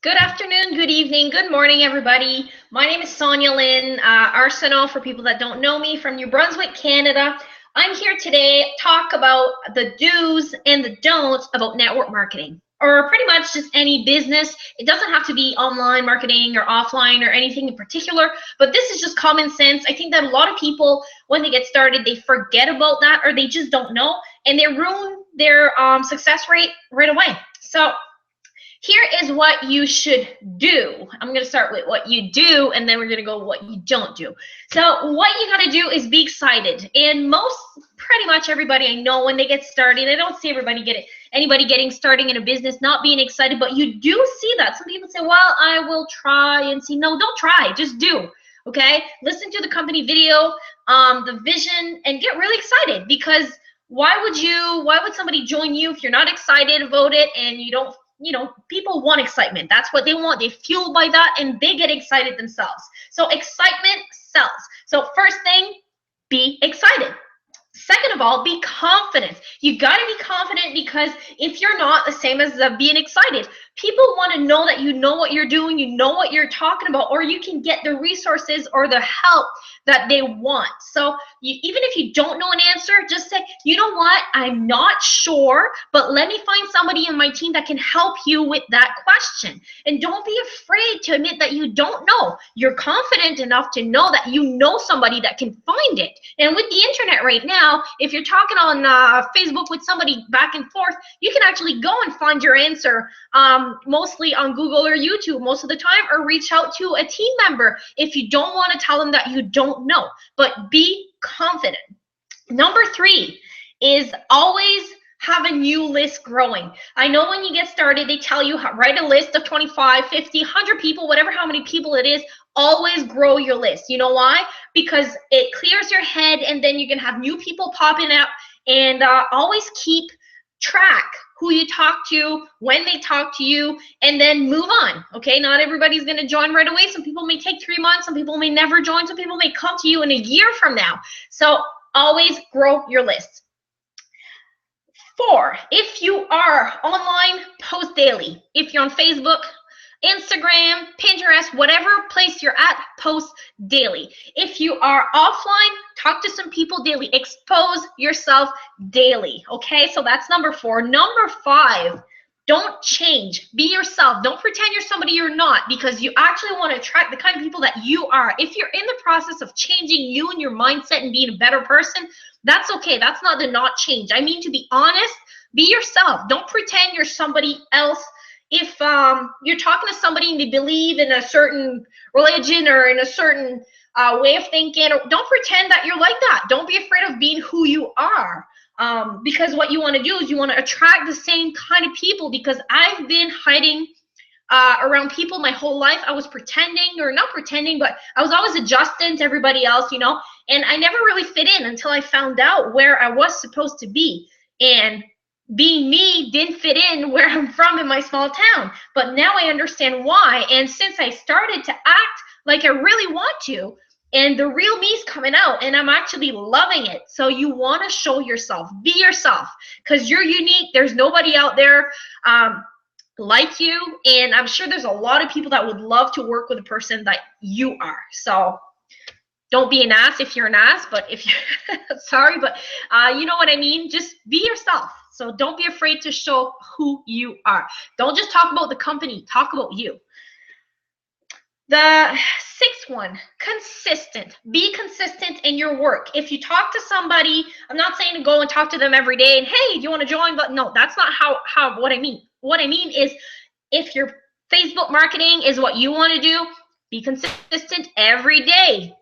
Good afternoon, good evening, good morning, everybody. My name is Sonia Line, Arsenal, for people that don't know me, from New Brunswick, Canada. I'm here today to talk about the do's and the don'ts about network marketing, or pretty much just any business. It doesn't have to be online marketing or offline or anything in particular, but this is just common sense. I think that a lot of people, when they get started, they forget about that, or they just don't know, and they ruin their success rate right away. So here is what you should do. I'm going to start with what you do, and then we're going to go what you don't do. So what you got to do is be excited. And pretty much everybody I know, when they get started, I don't see anybody getting starting in a business not being excited, but you do see that. Some people say, well, I will try and see. No, don't try. Just do. Okay? Listen to the company video, the vision, and get really excited, because why would somebody join you if you're not excited about it and you don't? People want excitement. That's what they want. They're fueled by that, and they get excited themselves. So excitement sells. So first thing, be excited. Second of all, be confident. You got to be confident, because if you're not, the same as being excited, people want to know that you know what you're doing, you know what you're talking about, or you can get the resources or the help that they want. So even if you don't know an answer, just say, you know what, I'm not sure, but let me find somebody in my team that can help you with that question. And don't be afraid to admit that you don't know. You're confident enough to know that you know somebody that can find it. And with the internet right now, if you're talking on Facebook with somebody back and forth, you can actually go and find your answer, mostly on Google or YouTube most of the time, or reach out to a team member if you don't want to tell them that you don't know. But be confident. Number 3 is always have a new list growing. I know when you get started, they tell you write a list of 25, 50, 100 people, whatever, how many people it is. Always grow your list. You know why? Because it clears your head, and then you can have new people popping up, and always keep track who you talk to, when they talk to you, and then move on. Okay, not everybody's going to join right away. Some people may take 3 months, some people may never join, some people may come to you in a year from now. So always grow your list. 4, if you are online, post daily. If you're on Facebook, Instagram, Pinterest, whatever place you're at, post daily. If you are offline, talk to some people daily. Expose yourself daily. Okay, so that's number 4. Number 5, don't change. Be yourself. Don't pretend you're somebody you're not, because you actually want to attract the kind of people that you are. If you're in the process of changing you and your mindset and being a better person, that's okay. That's not the not change. I mean, to be honest, be yourself. Don't pretend you're somebody else. If you're talking to somebody and they believe in a certain religion or in a certain way of thinking, don't pretend that you're like that. Don't be afraid of being who you are, because what you want to do is you want to attract the same kind of people. Because I've been hiding around people my whole life. I was pretending, or not pretending, but I was always adjusting to everybody else, and I never really fit in until I found out where I was supposed to be. And being me didn't fit in where I'm from in my small town. But now I understand why. And since I started to act like I really want to, and the real me's coming out, and I'm actually loving it. So you want to show yourself. Be yourself, because you're unique. There's nobody out there like you. And I'm sure there's a lot of people that would love to work with a person that you are. So don't be an ass if you're an ass, but if you're sorry, but you know what I mean? Just be yourself. So don't be afraid to show who you are. Don't just talk about the company, talk about you. The 6th one, consistent. Be consistent in your work. If you talk to somebody, I'm not saying to go and talk to them every day and, hey, do you want to join? But no, that's not what I mean. What I mean is, if your Facebook marketing is what you want to do, be consistent every day.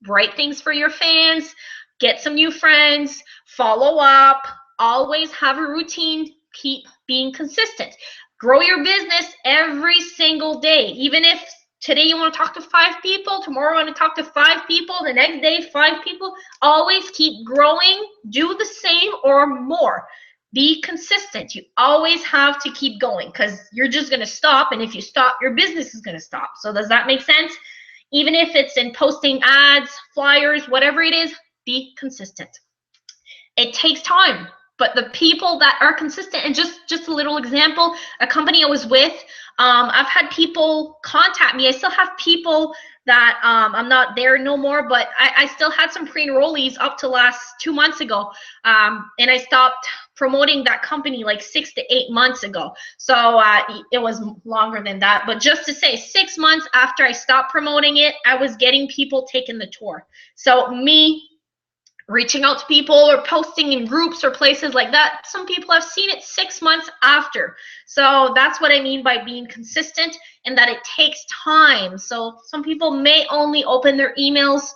Write things for your fans, get some new friends, follow up, always have a routine, keep being consistent. Grow your business every single day. Even if today you want to talk to 5 people, tomorrow you want to talk to 5 people, the next day 5 people, always keep growing. Do the same or more. Be consistent. You always have to keep going, because you're just going to stop, and if you stop, your business is going to stop. So does that make sense? Even if it's in posting ads, flyers, whatever it is, be consistent. It takes time. But the people that are consistent, and just a little example, a company I was with, I've had people contact me. I still have people that I'm not there no more, but I still had some pre-enrollees up to last 2 months ago. And I stopped promoting that company like 6 to 8 months ago. So it was longer than that. But just to say, 6 months after I stopped promoting it, I was getting people taking the tour. So me reaching out to people or posting in groups or places like that, some people have seen it 6 months after. So that's what I mean by being consistent, and that it takes time. So some people may only open their emails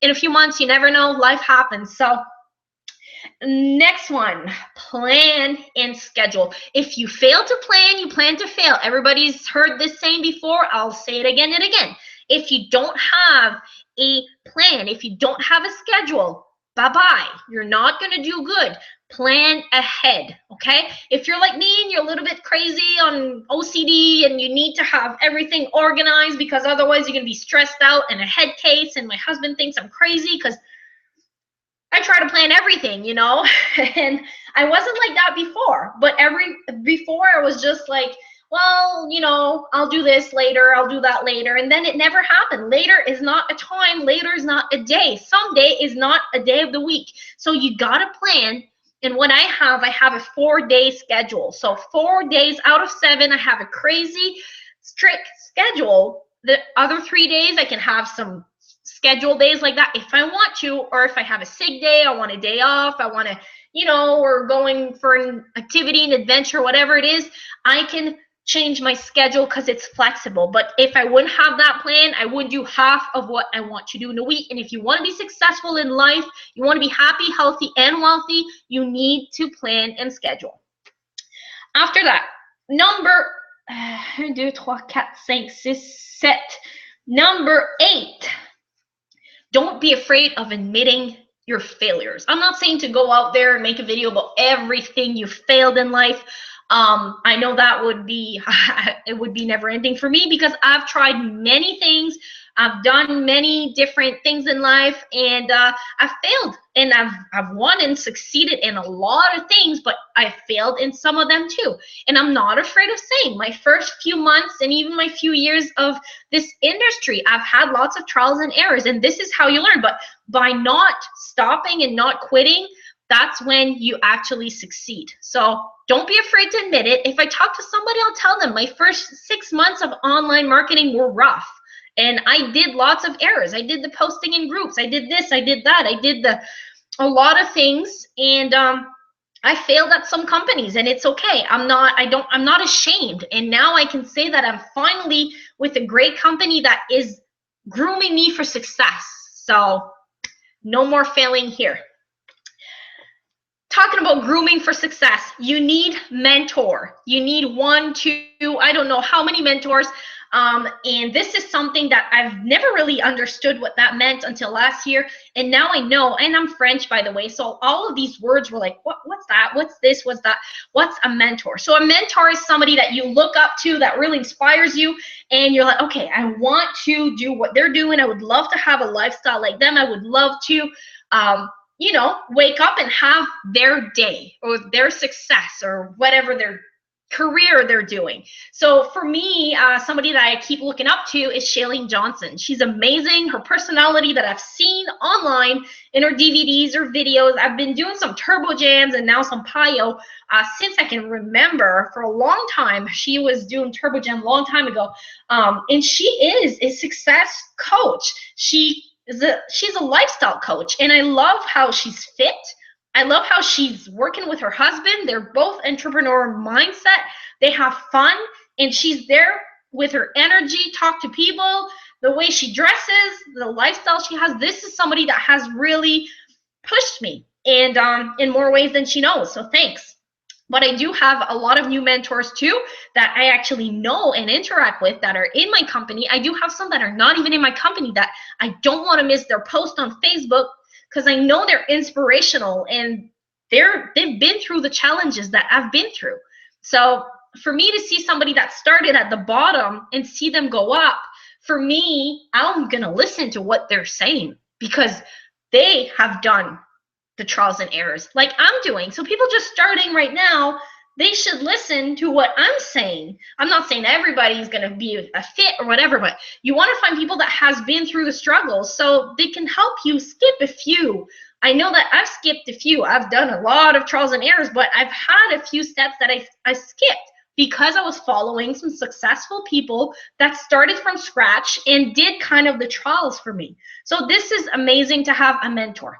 in a few months. You never know, life happens. So next one, plan and schedule. If you fail to plan, you plan to fail. Everybody's heard this saying before. I'll say it again and again. If you don't have a plan, if you don't have a schedule, bye-bye. You're not going to do good. Plan ahead, okay? If you're like me and you're a little bit crazy on OCD and you need to have everything organized because otherwise you're going to be stressed out and a head case, and my husband thinks I'm crazy because I try to plan everything, you know, and I wasn't like that before, but before I was just like, well, you know, I'll do this later, I'll do that later, and then it never happened. Later is not a time, later is not a day. Someday is not a day of the week. So you got to plan, and what I have a 4-day schedule. So 4 days out of 7, I have a crazy, strict schedule. The other 3 days, I can have some schedule days like that if I want to, or if I have a sick day, I want a day off, I want to, you know, or going for an activity, an adventure, whatever it is, I can change my schedule because it's flexible. But if I wouldn't have that plan, I wouldn't do half of what I want to do in a week. And if you want to be successful in life, you want to be happy, healthy, and wealthy, you need to plan and schedule. After that, number 1, 2, 3, 4, 5, 6, 7. Number 8. Don't be afraid of admitting your failures. I'm not saying to go out there and make a video about everything you failed in life. I know that would be, it would be never ending for me because I've tried many things. I've done many different things in life, and I've failed, and I've won and succeeded in a lot of things, but I failed in some of them too. And I'm not afraid of saying my first few months and even my few years of this industry, I've had lots of trials and errors, and this is how you learn. But by not stopping and not quitting, that's when you actually succeed. So don't be afraid to admit it. If I talk to somebody, I'll tell them my first 6 months of online marketing were rough. And I did lots of errors. I did the posting in groups. I did this, I did that. I did a lot of things. And I failed at some companies, and it's okay. I'm not ashamed. And now I can say that I'm finally with a great company that is grooming me for success. So no more failing here. Talking about grooming for success, you need mentor. You need 1, 2, I don't know how many mentors. And this is something that I've never really understood what that meant until last year. And now I know, and I'm French, by the way. So all of these words were like, what's that? What's this? What's that? What's a mentor? So a mentor is somebody that you look up to, that really inspires you. And you're like, okay, I want to do what they're doing. I would love to have a lifestyle like them. I would love to, you know, wake up and have their day or their success or whatever their career they're doing. So for me, somebody that I keep looking up to is Shailene Johnson. She's amazing. Her personality that I've seen online in her DVDs or videos. I've been doing some turbo jams and now some PIO since I can remember. For a long time, she was doing turbo jam a long time ago. And she is a success coach. She's a lifestyle coach, and I love how she's fit. I love how she's working with her husband. They're both entrepreneur mindset. They have fun, and she's there with her energy, talk to people, the way she dresses, the lifestyle she has. This is somebody that has really pushed me, and in more ways than she knows. So thanks. But I do have a lot of new mentors too that I actually know and interact with that are in my company. I do have some that are not even in my company that I don't want to miss their post on Facebook because I know they're inspirational and they've been through the challenges that I've been through. So for me to see somebody that started at the bottom and see them go up, for me, I'm going to listen to what they're saying because they have done the trials and errors like I'm doing. So people just starting right now, they should listen to what I'm saying. I'm not saying everybody's going to be a fit or whatever, but you want to find people that has been through the struggles so they can help you skip a few. I know that I've skipped a few. I've done a lot of trials and errors, but I've had a few steps that I skipped because I was following some successful people that started from scratch and did kind of the trials for me. So this is amazing to have a mentor.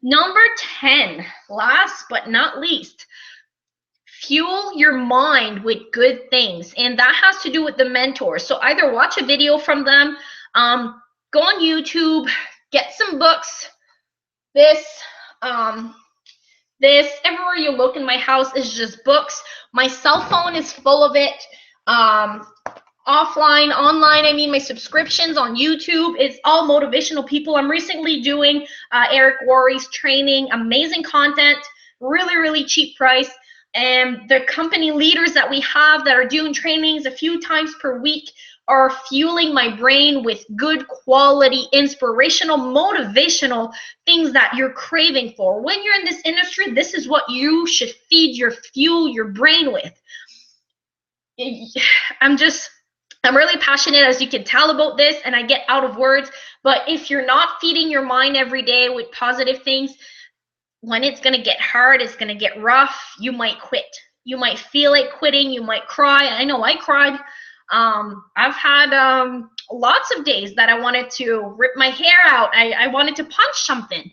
Number 10, last but not least, fuel your mind with good things, and that has to do with the mentor. So either watch a video from them, go on YouTube, get some books. This everywhere you look in my house is just books. My cell phone is full of it. Offline, online, I mean my subscriptions on YouTube, it's all motivational people. I'm recently doing Eric Worre's training, amazing content, really, really cheap price. And the company leaders that we have that are doing trainings a few times per week are fueling my brain with good quality, inspirational, motivational things that you're craving for. When you're in this industry, this is what you should fuel your brain with. I'm really passionate, as you can tell, about this, and I get out of words. But if you're not feeding your mind every day with positive things, when it's going to get hard, it's going to get rough, you might quit. You might feel like quitting. You might cry. I know I cried. I've had lots of days that I wanted to rip my hair out. I wanted to punch something.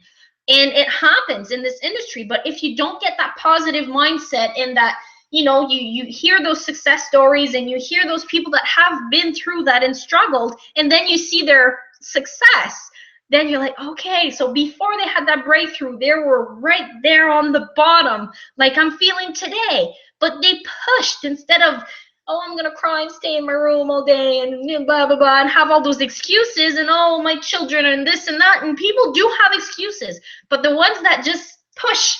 And it happens in this industry. But if you don't get that positive mindset and that, you know, you hear those success stories and you hear those people that have been through that and struggled, and then you see their success, then you're like, okay, so before they had that breakthrough, they were right there on the bottom, like I'm feeling today. But they pushed instead of, oh, I'm going to cry and stay in my room all day and blah, blah, blah, and have all those excuses and, oh, my children and this and that. And people do have excuses, but the ones that just push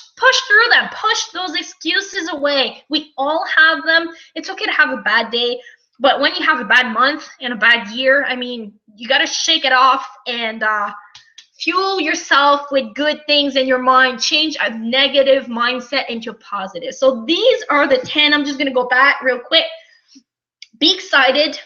through them, push those excuses away. We all have them. It's okay to have a bad day, but when you have a bad month and a bad year, I mean, you got to shake it off and fuel yourself with good things in your mind. Change a negative mindset into positive. So these are the 10. I'm just going to go back real quick. Be excited,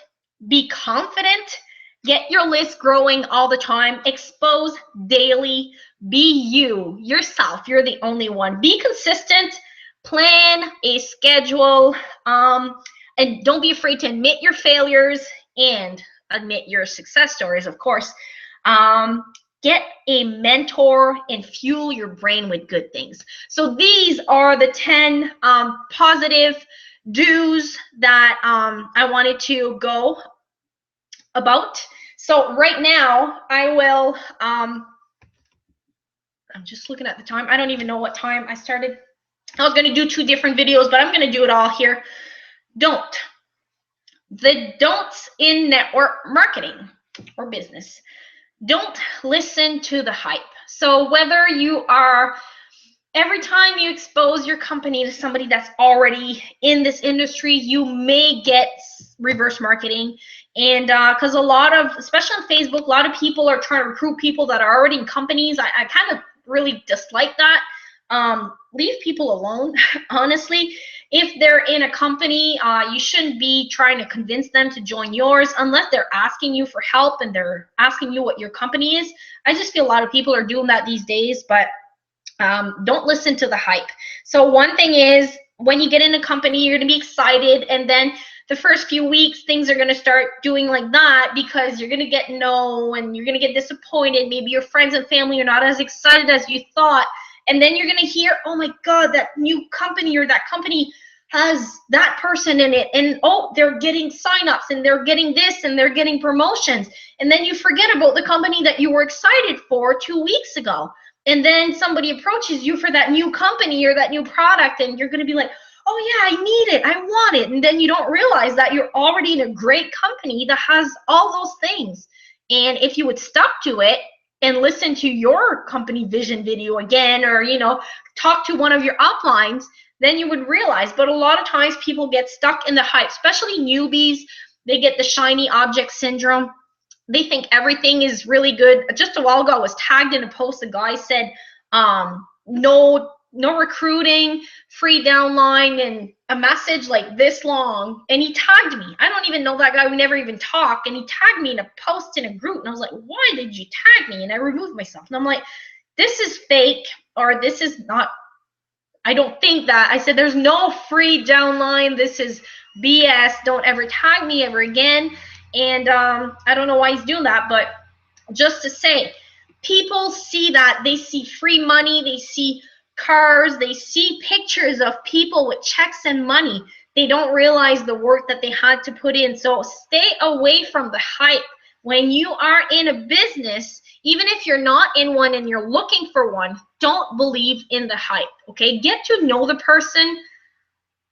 be confident, get your list growing all the time, expose daily, be you, yourself. You're the only one. Be consistent, plan a schedule, and don't be afraid to admit your failures and admit your success stories, of course. Get a mentor and fuel your brain with good things. So these are the 10 positive do's that I wanted to go about. So right now I will, I'm just looking at the time. I don't even know what time I started. I was going to do 2 different videos, but I'm going to do it all here. The don'ts in network marketing or business. Don't listen to the hype. So whether you are, every time you expose your company to somebody that's already in this industry, you may get reverse marketing. And because a lot of, especially on Facebook, a lot of people are trying to recruit people that are already in companies. I kind of really dislike that. Leave people alone, honestly. If they're in a company, you shouldn't be trying to convince them to join yours unless they're asking you for help and they're asking you what your company is. I just feel a lot of people are doing that these days, but don't listen to the hype. So one thing is, when you get in a company, you're going to be excited, and then the first few weeks, things are going to start doing like that because you're going to get no, and you're going to get disappointed. Maybe your friends and family are not as excited as you thought. And then you're going to hear, oh my God, that new company or that company has that person in it. And oh, they're getting signups and they're getting this and they're getting promotions. And then you forget about the company that you were excited for 2 weeks ago. And then somebody approaches you for that new company or that new product, and you're going to be like, oh yeah, I need it, I want it. And then you don't realize that you're already in a great company that has all those things. And if you would stuck to it and listen to your company vision video again, or, you know, talk to one of your uplines, then you would realize. But a lot of times people get stuck in the hype, especially newbies. They get the shiny object syndrome. They think everything is really good. Just a while ago, I was tagged in a post. A guy said, No recruiting, free downline, and a message like this long. And he tagged me. I don't even know that guy. We never even talked. And he tagged me in a post in a group. And I was like, why did you tag me? And I removed myself. And I'm like, this is fake, or this is not. I don't think that. I said, there's no free downline. This is BS. Don't ever tag me ever again. And I don't know why he's doing that, but just to say, people see that. They see free money. They see cars. They see pictures of people with checks and money. They don't realize the work that they had to put in. So stay away from the hype. When you are in a business, even if you're not in one and you're looking for one, don't believe in the hype, okay? Get to know the person.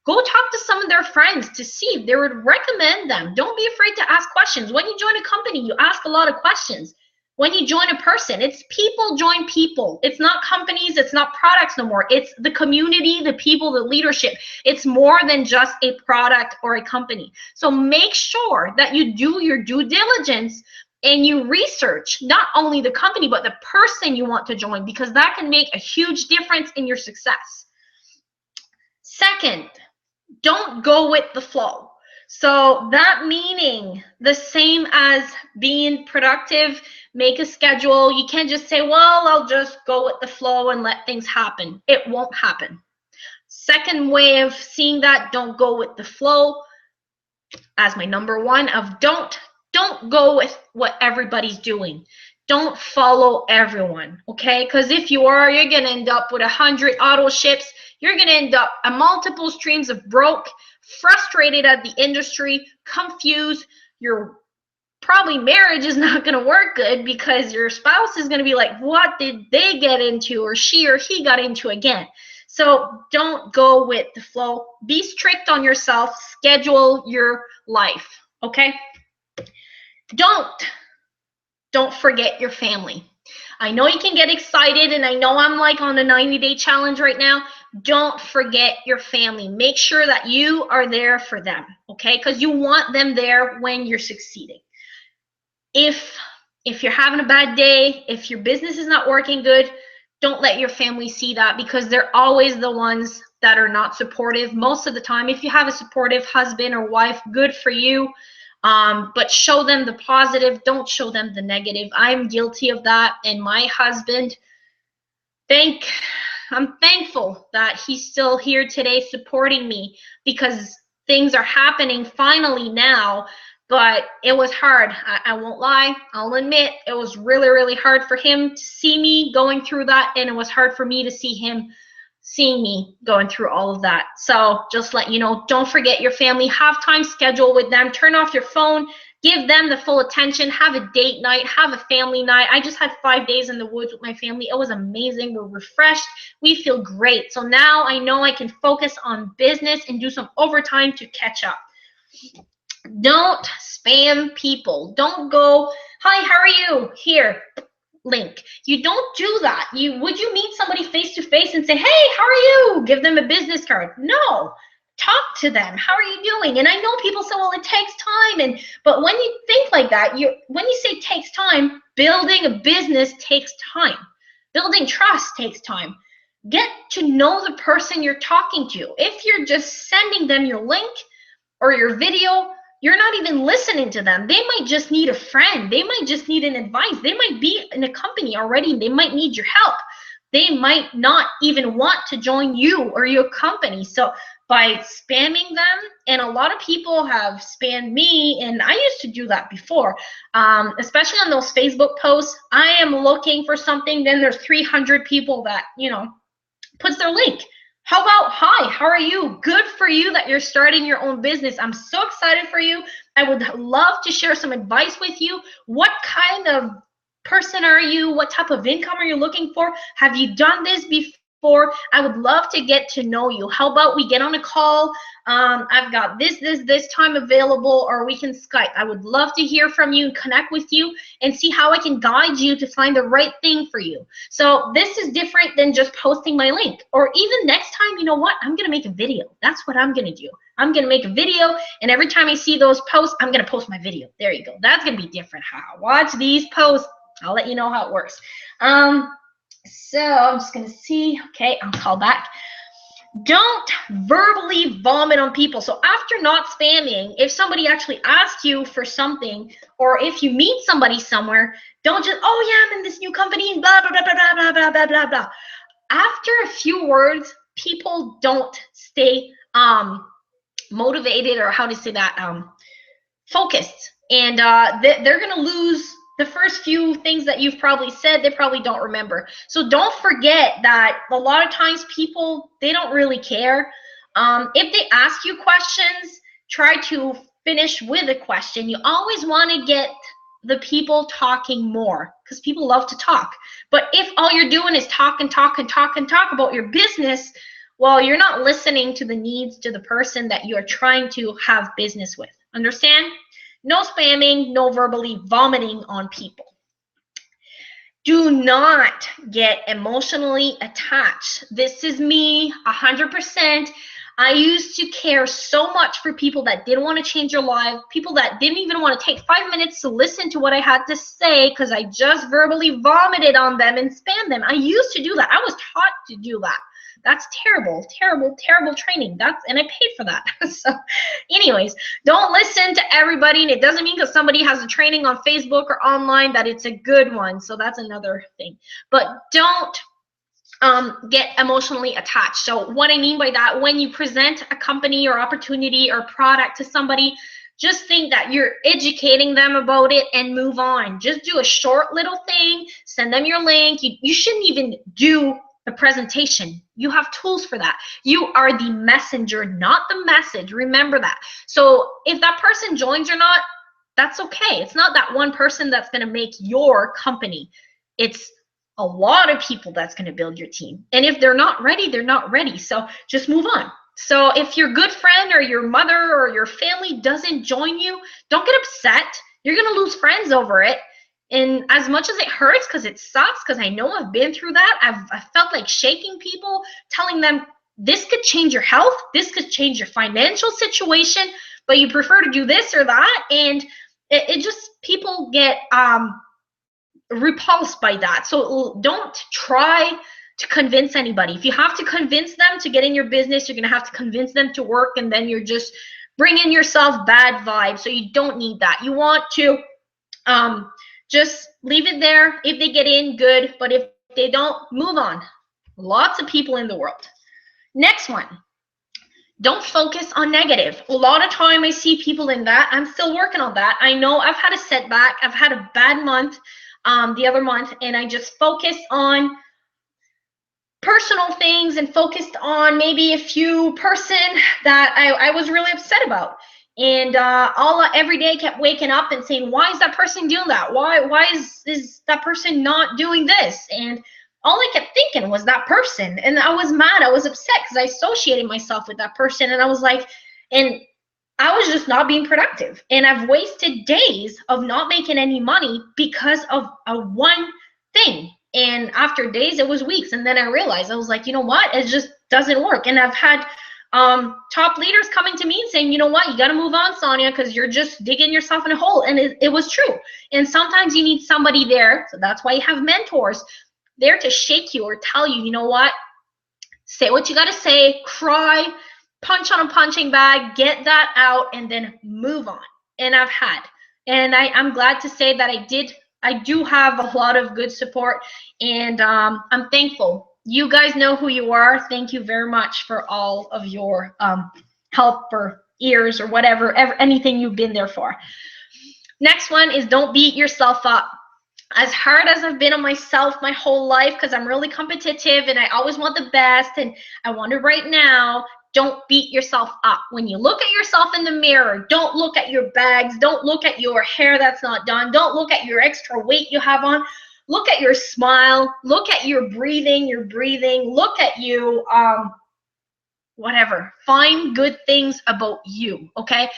Go talk to some of their friends to see if they would recommend them. Don't be afraid to ask questions. When you join a company, you ask a lot of questions. When you join a person, it's people join people. It's not companies, it's not products no more. It's the community, the people, the leadership. It's more than just a product or a company. So make sure that you do your due diligence and you research not only the company, but the person you want to join, because that can make a huge difference in your success. Second, don't go with the flow. So that meaning the same as being productive, make a schedule. You can't just say, well, I'll just go with the flow and let things happen. It won't happen. Second way of seeing that, don't go with the flow, as my number one of don't go with what everybody's doing. Don't follow everyone, okay? Because if you are, you're going to end up with 100 auto ships. You're going to end up at multiple streams of broke, frustrated at the industry, confused. Your probably marriage is not going to work good because your spouse is going to be like, what did they get into, or she or he got into again? So don't go with the flow. Be strict on yourself. Schedule your life, okay? Don't forget your family. I know you can get excited, and I know I'm like on the 90-day challenge right now. Don't forget your family. Make sure that you are there for them, okay? Because you want them there when you're succeeding. If you're having a bad day, if your business is not working good, don't let your family see that, because they're always the ones that are not supportive. Most of the time, if you have a supportive husband or wife, good for you. But show them the positive. Don't show them the negative. I'm guilty of that. And my husband, I'm thankful that he's still here today supporting me, because things are happening finally now. But it was hard. I won't lie. I'll admit it was really, really hard for him to see me going through that. And it was hard for me to see him seeing me going through all of that. So just let you know, don't forget your family. Have time schedule with them. Turn off your phone. Give them the full attention. Have a date night. Have a family night. I just had 5 days in the woods with my family. It was amazing. We're refreshed. We feel great. So now I know I can focus on business and do some overtime to catch up. Don't spam people. Don't go, hi, how are you? Here, link. You don't do that. Would you meet somebody face to face and say, hey, how are you? Give them a business card. No. Talk to them. How are you doing? And I know people say, well, it takes time. But when you think like that, when you say takes time, building a business takes time. Building trust takes time. Get to know the person you're talking to. If you're just sending them your link or your video, you're not even listening to them. They might just need a friend. They might just need an advice. They might be in a company already. They might need your help. They might not even want to join you or your company. So by spamming them, and a lot of people have spammed me, and I used to do that before, especially on those Facebook posts. I am looking for something, then there's 300 people that, puts their link. How about, hi, how are you? Good for you that you're starting your own business. I'm so excited for you. I would love to share some advice with you. What kind of person are you? What type of income are you looking for? Have you done this before? I would love to get to know you. How about we get on a call? I've got this time available, or we can Skype. I would love to hear from you and connect with you and see how I can guide you to find the right thing for you. So this is different than just posting my link. Or even next time, you know what? I'm going to make a video. That's what I'm going to do. I'm going to make a video, and every time I see those posts, I'm going to post my video. There you go. That's going to be different. Watch these posts. I'll let you know how it works. So I'm just going to see. Okay, I'll call back. Don't verbally vomit on people. So after not spamming, if somebody actually asks you for something, or if you meet somebody somewhere, don't just, oh yeah, I'm in this new company and blah, blah, blah, blah, blah, blah, blah, blah, blah. After a few words, people don't stay motivated, or how to say that, focused, and they're gonna lose the first few things that you've probably said. They probably don't remember. So don't forget that a lot of times people, they don't really care. If they ask you questions, try to finish with a question. You always want to get the people talking more, because people love to talk. But if all you're doing is talk and talk and talk and talk about your business, well, you're not listening to the needs to the person that you're trying to have business with. Understand? No spamming, no verbally vomiting on people. Do not get emotionally attached. This is me 100%. I used to care so much for people that didn't want to change their life, people that didn't even want to take 5 minutes to listen to what I had to say because I just verbally vomited on them and spammed them. I used to do that. I was taught to do that. That's terrible, terrible, terrible training. And I paid for that. So anyways, don't listen to everybody. And it doesn't mean because somebody has a training on Facebook or online that it's a good one. So that's another thing. But don't get emotionally attached. So what I mean by that, when you present a company or opportunity or product to somebody, just think that you're educating them about it and move on. Just do a short little thing, send them your link. You shouldn't even do the presentation. You have tools for that. You are the messenger, not the message. Remember that. So if that person joins or not, that's okay. It's not that one person that's going to make your company. It's a lot of people that's going to build your team. And if they're not ready, they're not ready. So just move on. So if your good friend or your mother or your family doesn't join you, don't get upset. You're going to lose friends over it. And as much as it hurts, because it sucks, because I know I've been through that, I've felt like shaking people, telling them this could change your health, this could change your financial situation, but you prefer to do this or that. And it just, people get repulsed by that. So don't try to convince anybody. If you have to convince them to get in your business, you're going to have to convince them to work, and then you're just bringing yourself bad vibes. So you don't need that. You want to just leave it there. If they get in, good. But if they don't, move on. Lots of people in the world. Next one. Don't focus on negative. A lot of time I see people in that. I'm still working on that. I know I've had a setback. I've had a bad month the other month, and I just focused on personal things and focused on maybe a few person that I was really upset about. And every day I kept waking up and saying, why is that person doing that? Why is that person not doing this? And all I kept thinking was that person. And I was mad. I was upset because I associated myself with that person. And I was like, and I was just not being productive. And I've wasted days of not making any money because of a one thing. And after days, it was weeks. And then I realized, I was like, you know what? It just doesn't work. And I've had top leaders coming to me and saying, you know what, you got to move on, Sonia, because you're just digging yourself in a hole. And it was true. And sometimes you need somebody there. So that's why you have mentors there to shake you or tell you, you know what, say what you got to say, cry, punch on a punching bag, get that out, and then move on. And I've had. And I'm glad to say that I do have a lot of good support, and I'm thankful. You guys know who you are. Thank you very much for all of your help or ears or whatever, anything you've been there for. Next one is don't beat yourself up. As hard as I've been on myself my whole life, because I'm really competitive and I always want the best and I want it right now, don't beat yourself up. When you look at yourself in the mirror, don't look at your bags, don't look at your hair that's not done, don't look at your extra weight you have on. Look at your smile, look at your breathing, look at you, whatever. Find good things about you, okay?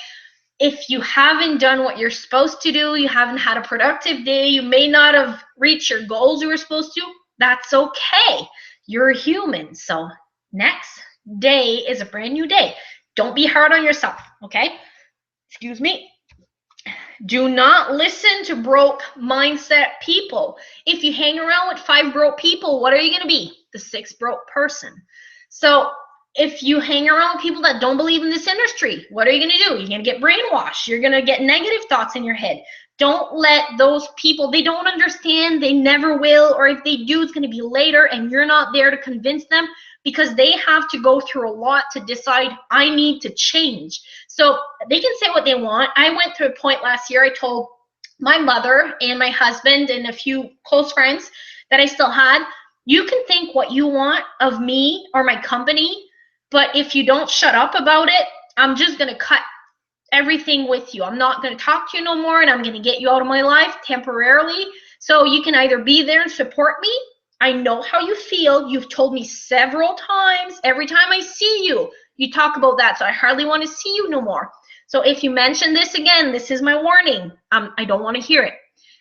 If you haven't done what you're supposed to do, you haven't had a productive day, you may not have reached your goals you were supposed to, that's okay. You're a human. So next day is a brand new day. Don't be hard on yourself, okay? Excuse me. Do not listen to broke mindset people. If you hang around with 5 broke people, what are you going to be? The 6th broke person. So if you hang around with people that don't believe in this industry, what are you going to do? You're going to get brainwashed. You're going to get negative thoughts in your head. Don't let those people, they don't understand, they never will, or if they do, it's going to be later and you're not there to convince them, because they have to go through a lot to decide, I need to change. So they can say what they want. I went through a point last year, I told my mother and my husband and a few close friends that I still had, you can think what you want of me or my company, but if you don't shut up about it, I'm just going to cut everything with you. I'm not going to talk to you no more, and I'm going to get you out of my life temporarily. So you can either be there and support me. I know how you feel. You've told me several times. Every time I see you, you talk about that. So I hardly want to see you no more. So if you mention this again, this is my warning. I don't want to hear it.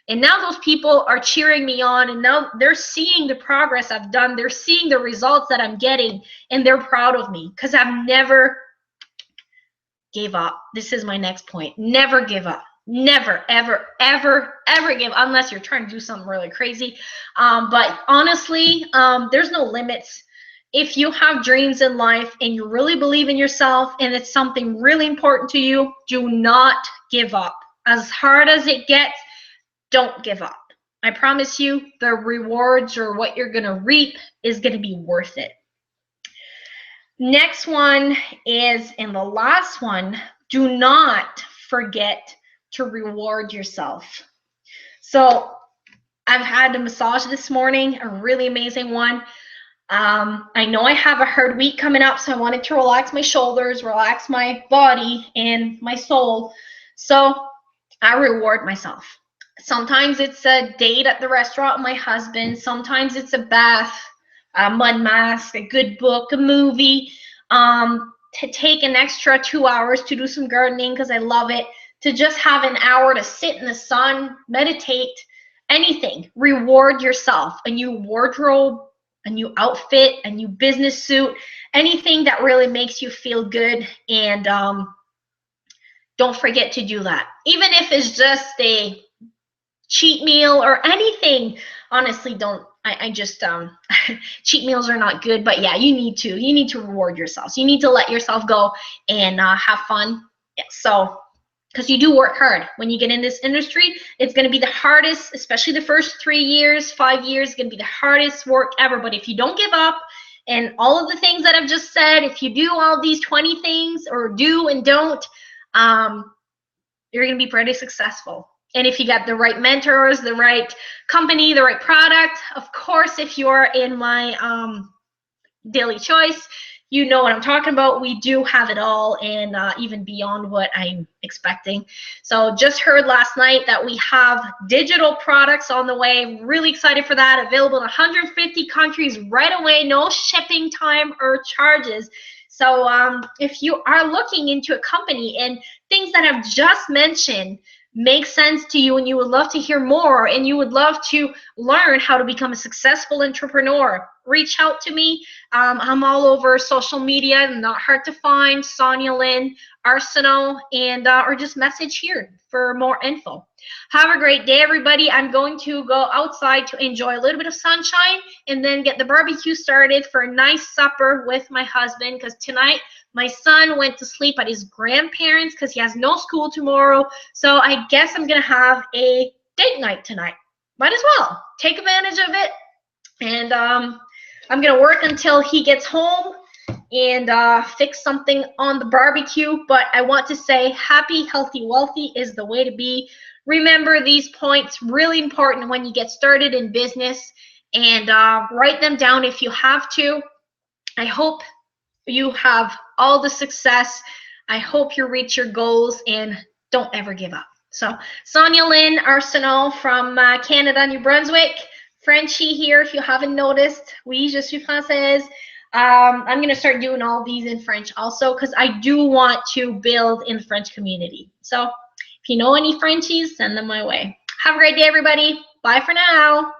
And now those people are cheering me on, and now they're seeing the progress I've done. They're seeing the results that I'm getting, and they're proud of me because I've never gave up. This is my next point. Never give up. Never, ever, ever, ever give up, unless you're trying to do something really crazy. But honestly, there's no limits. If you have dreams in life and you really believe in yourself and it's something really important to you, do not give up. As hard as it gets, don't give up. I promise you, the rewards or what you're going to reap is going to be worth it. Next one is, and the last one, do not forget to reward yourself. So I've had a massage this morning, a really amazing one. I know I have a hard week coming up, so I wanted to relax my shoulders, relax my body and my soul. So I reward myself. Sometimes it's a date at the restaurant with my husband. Sometimes it's a bath, a mud mask, a good book, a movie, to take an extra 2 hours to do some gardening because I love it, to just have an hour to sit in the sun, meditate, anything. Reward yourself. A new wardrobe, a new outfit, a new business suit, anything that really makes you feel good. And don't forget to do that. Even if it's just a cheat meal or anything. Honestly, don't. I just cheat meals are not good, but yeah, you need to reward yourself. So you need to let yourself go and have fun. Yeah, so because you do work hard when you get in this industry. It's going to be the hardest, especially the first 3 years, 5 years, is going to be the hardest work ever. But if you don't give up and all of the things that I've just said, if you do all these 20 things or do and don't, you're going to be pretty successful. And if you got the right mentors, the right company, the right product, of course, if you're in my daily choice, you know what I'm talking about. We do have it all, and even beyond what I'm expecting. So just heard last night that we have digital products on the way. Really excited for that. Available in 150 countries right away. No shipping time or charges. So if you are looking into a company and things that I've just mentioned make sense to you and you would love to hear more and you would love to learn how to become a successful entrepreneur, reach out to me. I'm all over social media, not hard to find, Sonia Line, Arsenal, and or just message here for more info. Have a great day, everybody. I'm going to go outside to enjoy a little bit of sunshine and then get the barbecue started for a nice supper with my husband, because tonight my son went to sleep at his grandparents because he has no school tomorrow. So I guess I'm going to have a date night tonight. Might as well take advantage of it. And I'm going to work until he gets home and fix something on the barbecue. But I want to say happy, healthy, wealthy is the way to be. Remember these points, really important when you get started in business, and write them down if you have to. I hope you have all the success. I hope you reach your goals, and don't ever give up. So Sonia Line, Arsenal from Canada, New Brunswick. Frenchie here, if you haven't noticed. Oui, je suis française. I'm going to start doing all these in French also, because I do want to build in the French community. So if you know any Frenchies, send them my way. Have a great day, everybody. Bye for now.